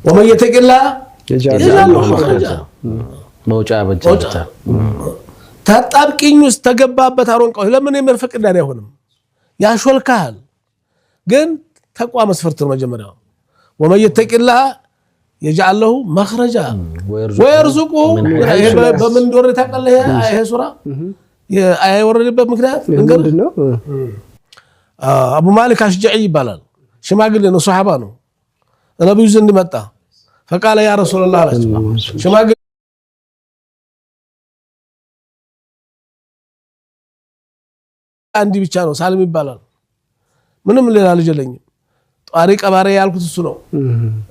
ومن يتق الله يجعل له مخرجا መውጫ በጃታ ታጣብቂኝ ውስጥ ተገባበት አሮንቀው ለምን የመርፈቅ እንዳን አይሆንም ያሾልካል ግን ተቋም መስፈርት ነው መጀመሪያው ومن يتق الله يجعل له مخرجا ويرزقه በምን ዶር ታቀለ ይሄ ሱራ የወረደበት ምክንያት ምንድነው አቡ ማሊክ አሽጃዒ ይባላል ሽማግሌ ነው ሱሐባ ነው ነብዩ ዘንድ መጣ فقال يا رسول الله ሽማግሌ አንዲ ብቻ ነው ሳልም ይባላል ምንም ሌላ ልጅ የለኝም ጧሪ ቀባሪ ያልኩት እሱ ነው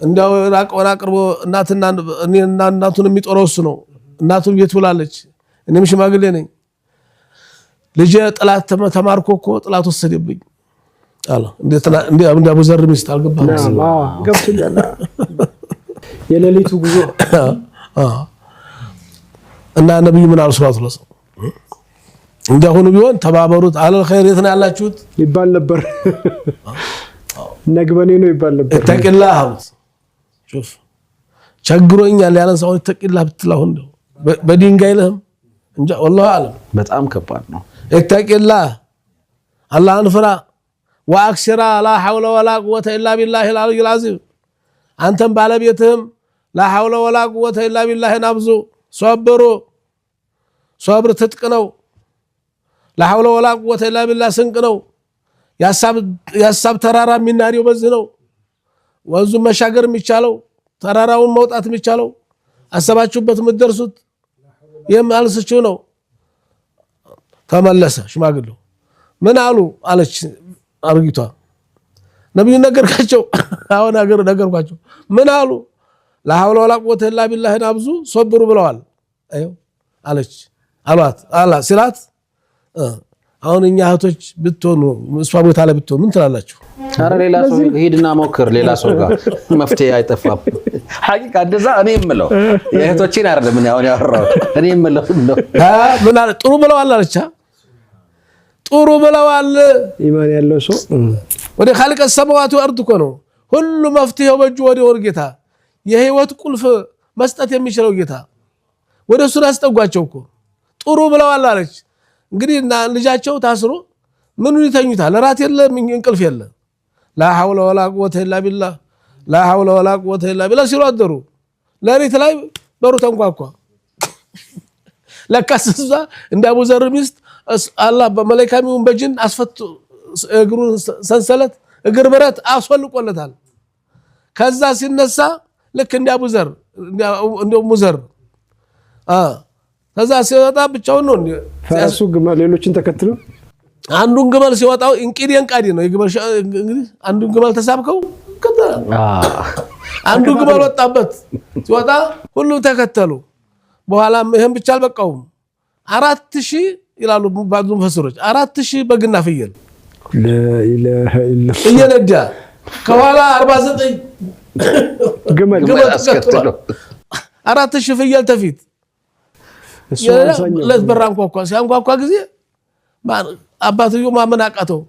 እንዳው ራቆና ቅርቦ እናቱን የሚጦረው እሱ ነው እናቱ ቤት ውላለች እኔም ሽማግሌ ነኝ ልጅ ጥላት ተማርኮኮ ጥላት ወሰደብኝ አለ እንደ አቡ ዘር ሚስት አልገባም ገብቶኛል የሌሊቱ ጉዞ እና ነብዩ ምን አሉ ሰለላሁ ዐለይሂ ወሰለም እንደሆነ ቢሆን ተባበሩት አለ ኸይር የት ነው ያላችሁት ይባል ነበር ነግበኔ ነው ይባል ነበር ተቅላህ شوف ቸግሮኛል ያለን ሰው ተቅላህ ብትላው እንደው በድንጋይ ለህም እንጃ والله አለም በጣም ከባድ ነው ተቅላህ አላህን ፍራ واكثر لا حول ولا قوه الا بالله العلي العظيم አንተም ባለቤትህም لا حول ولا قوه الا بالله ናብዙ ሶብር ትጥቅ ነው لا حول ولا قوه الا بالله ስንቅ ነው ያሳብ ተራራ የሚናሪው በዚህ ነው ወንዙ መሻገር የሚቻለው ተራራውን መውጣት የሚቻለው አሰባችሁበት ምትደርሱት የማልስችሁ ነው ተመለሰ ሽማግሌው ምን አሉ አለች አርጊቷ ነብዩ ነገርካቸው አሁን ነገርኳቸው ምን አሉ لا حول ولا قوه الا بالله ናብዙ ሶብሩ ብለዋል አዩ አለች አሏት አላ ሲላት አሁን እኛ እህቶች ብትሆኑ እሷ ቦታ ላይ ብትሆኑ ምን ትላላችሁ አረ ሌላ ሰው ሄድና ሞክር ሌላ ሰው ጋር መፍትሄ አይጠፋም ሐቂቃ እንደዛ እኔ የምለው የእህቶቼን አይደለም ምን ያው ያወራው እኔ የምለው ነው ምን አለ ጥሩ ብለዋል አለቻ ጥሩ ብለዋል ኢማን ያለው ሰው ወደ خالق السماوات والارض እኮ ነው ሁሉ መፍትሄው በእጁ ወደ ወርጌታ የህይወት ቁልፍ መስጠት የሚችለው ጌታ ወደ እሱ አስጠጓቸው እኮ ጥሩ ብለዋል አለች እንግዲህ ልጃቸው ታስሮ ምኑን ይተኙታል ለራት የለም እንቅልፍ የለም لا حول ولا قوه الا بالله لا حول ولا قوه الا بالله ሲሉ አደሩ ለሪት ላይ በሩ ተንኳኳ ለካስዛ እንደ አቡ ዘር ሚስት አላህ በመላእክቱም በጅን አስፈቱ እግሩን ሰንሰለት እግር ብረት አስወልቆለታል ከዛ ሲነሳ ልክ እንደ አቡ ዘር እንደ ሙዘር ከዛ ሲወጣ ብቻውን ነው ፈረሱ ግመል ሌሎችን ተከትሎ አንዱን ግመል ሲወጣው እንቂዲን ቃዲ ነው ይግመል እንግዲህ አንዱን ግመል ተሳብከው ከተራ አንዱ ግመል ወጣበት ሲወጣ ሁሉ ተከተሉ በኋላ ይሄን ብቻ አልበቃውም 4000 ይላሉ ባዙ ፈሰሮች 4000 በግና ፍየል ለኢላሃ ኢላህ እየነዳ ከኋላ 49 ግመል አስከተሉ 4000 ፍየል ተፊት ለበራን ኳኳ ሲያንኳኳ ጊዜ አባትዮ ማመን አቃተው